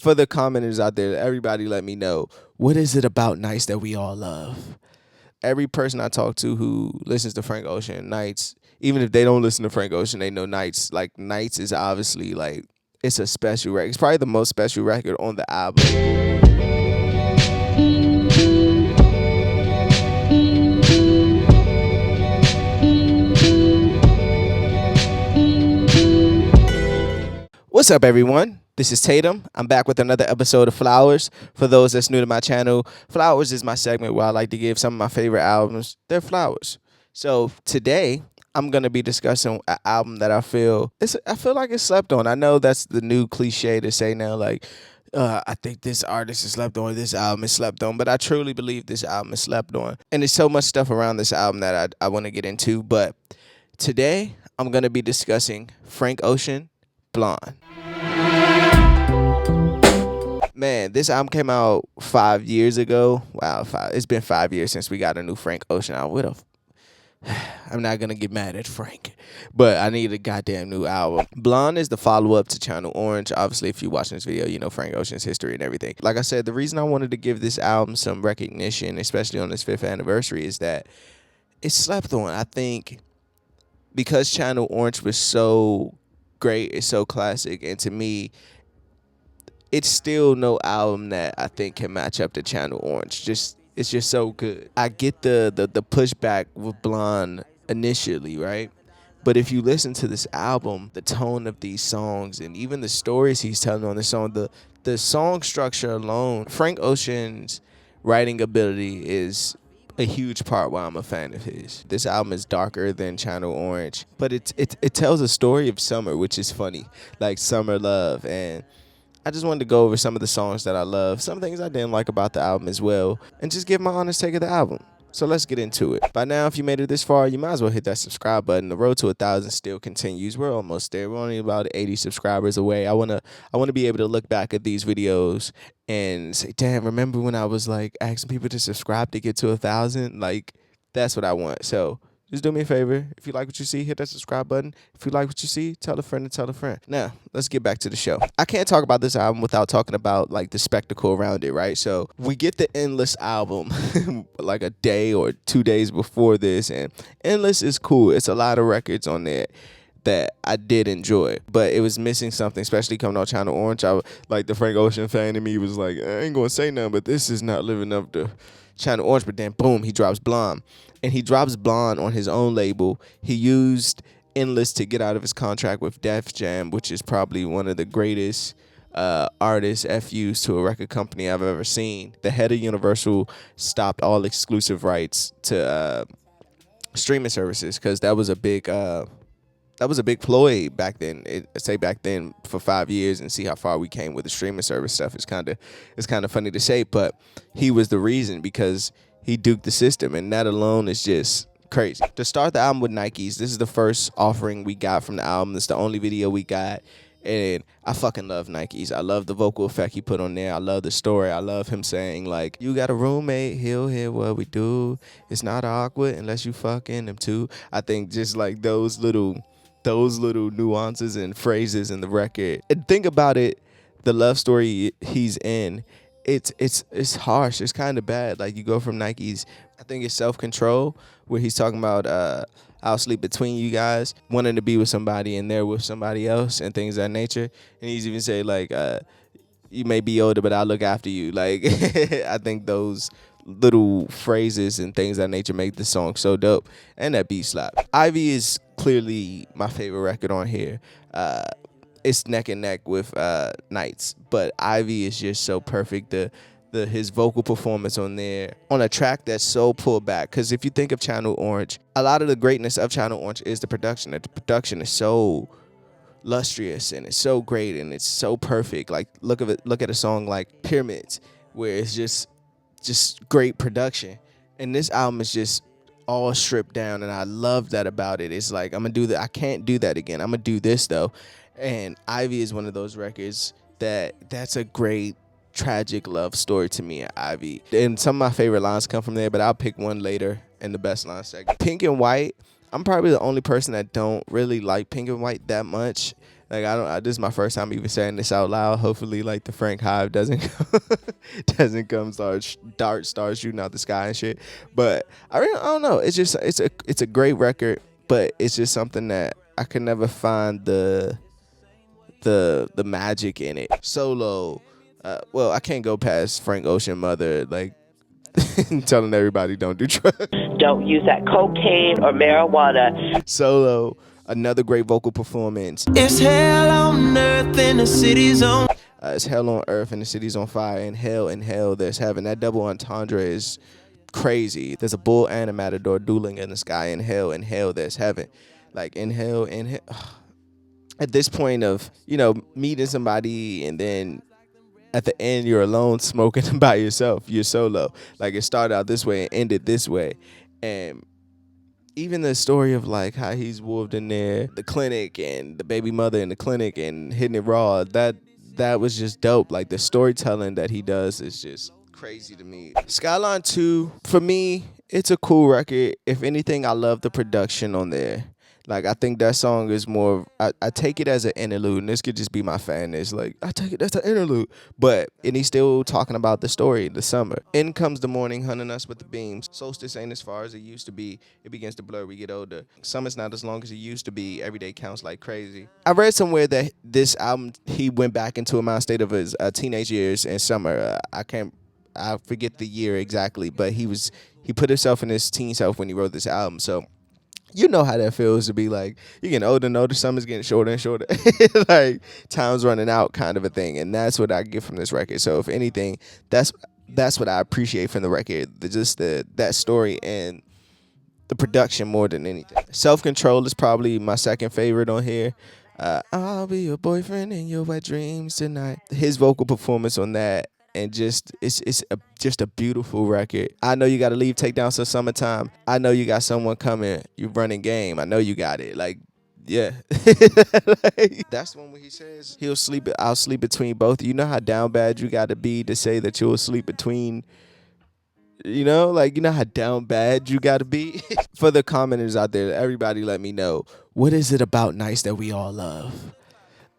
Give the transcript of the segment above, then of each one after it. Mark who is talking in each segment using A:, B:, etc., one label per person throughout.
A: for the commenters out there, everybody let me know, what is it about Nights that we all love? Every person I talk to who listens to Frank Ocean, Nights, even if they don't listen to Frank Ocean, they know Nights. Like, Nights is obviously, like, it's a special record. It's probably the most special record on the album. What's up, everyone? This is Tatum. I'm back with another episode of Flowers. For those that's new to my channel, Flowers is my segment where I like to give some of my favorite albums their flowers. So today, I'm gonna be discussing an album that I feel like it's slept on. I know that's the new cliche to say now, like, I think this artist is slept on, this album is slept on, but I truly believe this album is slept on. And there's so much stuff around this album that I want to get into, but today, I'm gonna be discussing Frank Ocean, Blonde. Man, this album came out 5 years ago. Wow, it's been 5 years since we got a new Frank Ocean album. I'm not gonna get mad at Frank, but I need a goddamn new album. Blonde is the follow-up to Channel Orange. Obviously, if you're watching this video, you know Frank Ocean's history and everything. Like I said, the reason I wanted to give this album some recognition, especially on its 5th anniversary, is that it's slept on. I think because Channel Orange was so great, it's so classic, and to me, it's still no album that I think can match up to Channel Orange. It's just so good. I get the pushback with Blonde initially, right? But if you listen to this album, the tone of these songs and even the stories he's telling on the song, the song structure alone, Frank Ocean's writing ability is a huge part why I'm a fan of his. This album is darker than Channel Orange, but it tells a story of summer, which is funny, like summer love. And I just wanted to go over some of the songs that I love, some things I didn't like about the album as well, and just give my honest take of the album. So let's get into it. By now, if you made it this far, you might as well hit that subscribe button. The road to 1,000 still continues. We're almost there. We're only about 80 subscribers away. I wanna be able to look back at these videos and say, damn, remember when I was like asking people to subscribe to get to 1,000? Like, that's what I want. So just do me a favor. If you like what you see, hit that subscribe button. If you like what you see, tell a friend and tell a friend. Now, let's get back to the show. I can't talk about this album without talking about like the spectacle around it, right? So we get the Endless album like a day or 2 days before this, and Endless is cool. It's a lot of records on there that I did enjoy, but it was missing something, especially coming on Channel Orange. Like the Frank Ocean fan in me was like, I ain't gonna say nothing, but this is not living up to Channel Orange. But then boom, he drops Blonde. And he drops Blonde on his own label. He used Endless to get out of his contract with Def Jam, which is probably one of the greatest artist FUs to a record company I've ever seen. The head of Universal stopped all exclusive rights to streaming services because that was a big ploy back then. Back then for 5 years, and see how far we came with the streaming service stuff. It's kind of funny to say, but he was the reason because he duked the system, and that alone is just crazy. To start the album with Nikes, this is the first offering we got from the album. It's the only video we got, and I fucking love Nikes. I love the vocal effect he put on there. I love the story. I love him saying, like, you got a roommate, he'll hear what we do. It's not awkward unless you fucking him too. I think just like those little nuances and phrases in the record. And think about it, the love story he's in, it's harsh. It's kind of bad. Like, you go from Nikes, I think it's Self-Control, where he's talking about I'll sleep between you guys, wanting to be with somebody and they're with somebody else and things of that nature. And he's even say like, you may be older, but I'll look after you. Like, I think those little phrases and things of that nature make the song so dope, and that beat slap. Ivy is clearly my favorite record on here. It's neck and neck with Nights, but Ivy is just so perfect. His vocal performance on there, on a track that's so pulled back. Because if you think of Channel Orange, a lot of the greatness of Channel Orange is the production. The production is so lustrous and it's so great and it's so perfect. Like, look at a song like Pyramids, where it's just great production. And this album is just all stripped down, and I love that about it. It's like, I'm gonna do that. I can't do that again. I'm gonna do this though. And Ivy is one of those records that's a great tragic love story to me. Ivy, and some of my favorite lines come from there, but I'll pick one later in the best line segment. Pink and White, I'm probably the only person that don't really like Pink and White that much. Like this is my first time even saying this out loud. Hopefully, like the Frank Hive doesn't start shooting out the sky and shit. But I don't know. It's a great record, but it's just something that I can never find the magic in it. Solo. Well, I can't go past Frank Ocean Mother, like telling everybody don't do drugs.
B: Don't use that cocaine or marijuana.
A: Solo, another great vocal performance.
C: It's hell on earth and the city's on.
A: It's hell on earth and the city's on fire. In hell, there's heaven. That double entendre is crazy. There's a bull and a matador dueling in the sky. In hell, there's heaven. Like in hell. At this point of, meeting somebody and then at the end you're alone smoking by yourself, you're solo. Like it started out this way and ended this way. And even the story of like how he's wolved in there, the clinic and the baby mother in the clinic and hitting it raw, that was just dope. Like the storytelling that he does is just crazy to me. Skyline 2, for me, it's a cool record. If anything, I love the production on there. Like, I think that song is more, I take it as an interlude, and this could just be my fanness. Like, I take it as an interlude. And he's still talking about the story, the summer. In comes the morning, hunting us with the beams. Solstice ain't as far as it used to be. It begins to blur, we get older. Summer's not as long as it used to be. Every day counts like crazy. I read somewhere that this album, he went back into a mind state of his teenage years in summer. I forget the year exactly, but he put himself in his teen self when he wrote this album. So, you know how that feels to be like, you're getting older and older, summer's getting shorter and shorter. Like, time's running out kind of a thing. And that's what I get from this record. So, if anything, that's what I appreciate from the record. That story and the production more than anything. Self-Control is probably my second favorite on here. I'll be your boyfriend in your wet dreams tonight. His vocal performance on that. And just it's a beautiful record. I know you got to leave, take down some summertime. I know you got someone coming. You running game. I know you got it. Like, yeah. Like, that's the one where he says I'll sleep between both. You know how down bad you got to be to say that you'll sleep between. You know how down bad you got to be. For the commenters out there, everybody, let me know, what is it about Nights that we all love?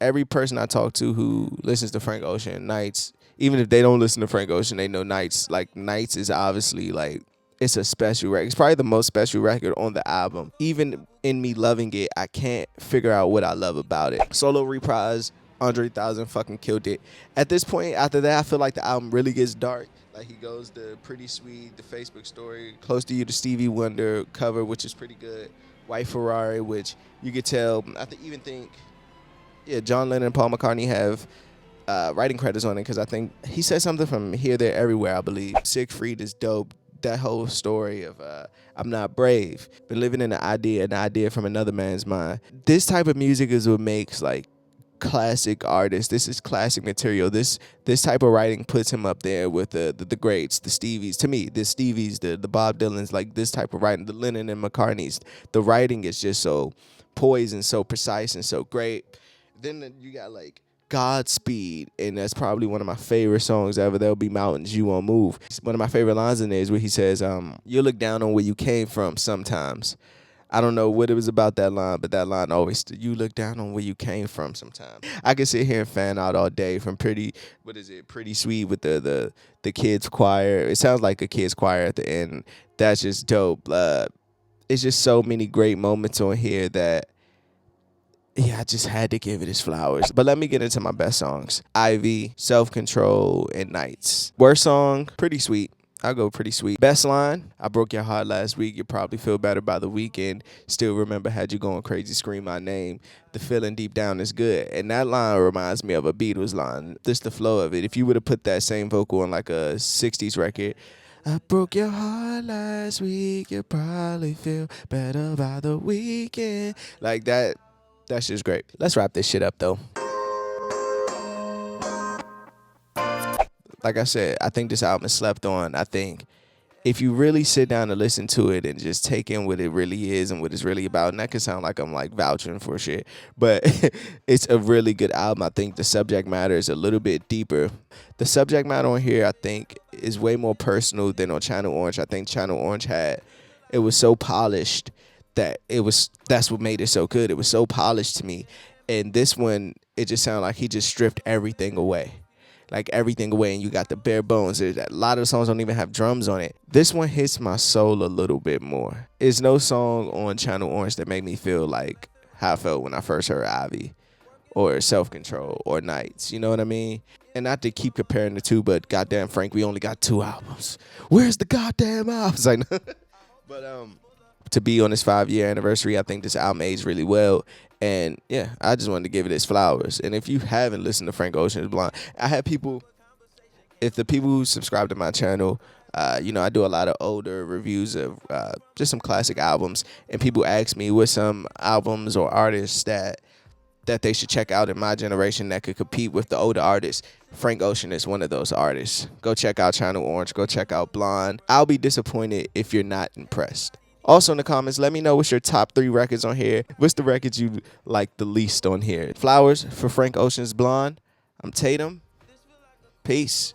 A: Every person I talk to who listens to Frank Ocean, Nights. Even if they don't listen to Frank Ocean, they know Nights. Like, Nights is obviously, like, it's a special record. It's probably the most special record on the album. Even in me loving it, I can't figure out what I love about it. Solo reprise, Andre 3000 fucking killed it. At this point, after that, I feel like the album really gets dark. Like, he goes to Pretty Sweet, the Facebook story, Close to You, the Stevie Wonder cover, which is pretty good. White Ferrari, which you could tell, John Lennon and Paul McCartney have writing credits on it, because I think he said something from Here, There, Everywhere, I believe. Siegfried is dope. That whole story of I'm not brave, but living in an idea from another man's mind. This type of music is what makes, like, classic artists. This is classic material. This type of writing puts him up there with the greats, the Stevies. To me, the Stevies, the Bob Dylans, like this type of writing, the Lennon and McCartneys. The writing is just so poised and so precise and so great. Then you got, like, Godspeed, and that's probably one of my favorite songs ever. There'll be mountains you won't move. One of my favorite lines in there is where he says, you look down on where you came from sometimes. I don't know what it was about that line, but that line always, you look down on where you came from sometimes. I can sit here and fan out all day from Pretty Sweet with the kids choir. It sounds like a kids choir at the end. That's just dope. It's just so many great moments on here that, yeah, I just had to give it its flowers. But let me get into my best songs. Ivy, Self-Control, and Nights. Worst song, Pretty Sweet. I'll go Pretty Sweet. Best line, I broke your heart last week. You probably feel better by the weekend. Still remember, had you going crazy, scream my name. The feeling deep down is good. And that line reminds me of a Beatles line. Just the flow of it. If you would have put that same vocal on like a 60s record, I broke your heart last week. You probably feel better by the weekend. Like that. That's just great. Let's wrap this shit up, though. Like I said, I think this album is slept on. I think if you really sit down and listen to it and just take in what it really is and what it's really about, and that can sound like I'm like vouching for shit, but it's a really good album. I think the subject matter is a little bit deeper. The subject matter on here, I think, is way more personal than on Channel Orange. I think Channel Orange it was so polished that's what made it so good. It was so polished to me. And this one, it just sounded like he just stripped everything away. Like everything away, and you got the bare bones. A lot of the songs don't even have drums on it. This one hits my soul a little bit more. There's no song on Channel Orange that made me feel like how I felt when I first heard Ivy or Self Control or Nights. You know what I mean? And not to keep comparing the two, but goddamn Frank, we only got 2 albums. Where's the goddamn albums? Like, but to be on this 5-year anniversary, I think this album aged really well. And yeah, I just wanted to give it its flowers. And if you haven't listened to Frank Ocean's Blonde, I had people, if the people who subscribe to my channel, you know, I do a lot of older reviews of just some classic albums. And people ask me what some albums or artists that they should check out in my generation that could compete with the older artists. Frank Ocean is one of those artists. Go check out Channel Orange. Go check out Blonde. I'll be disappointed if you're not impressed. Also in the comments, let me know what's your top 3 records on here. What's the records you like the least on here? Flowers for Frank Ocean's Blonde. I'm Tatum. Peace.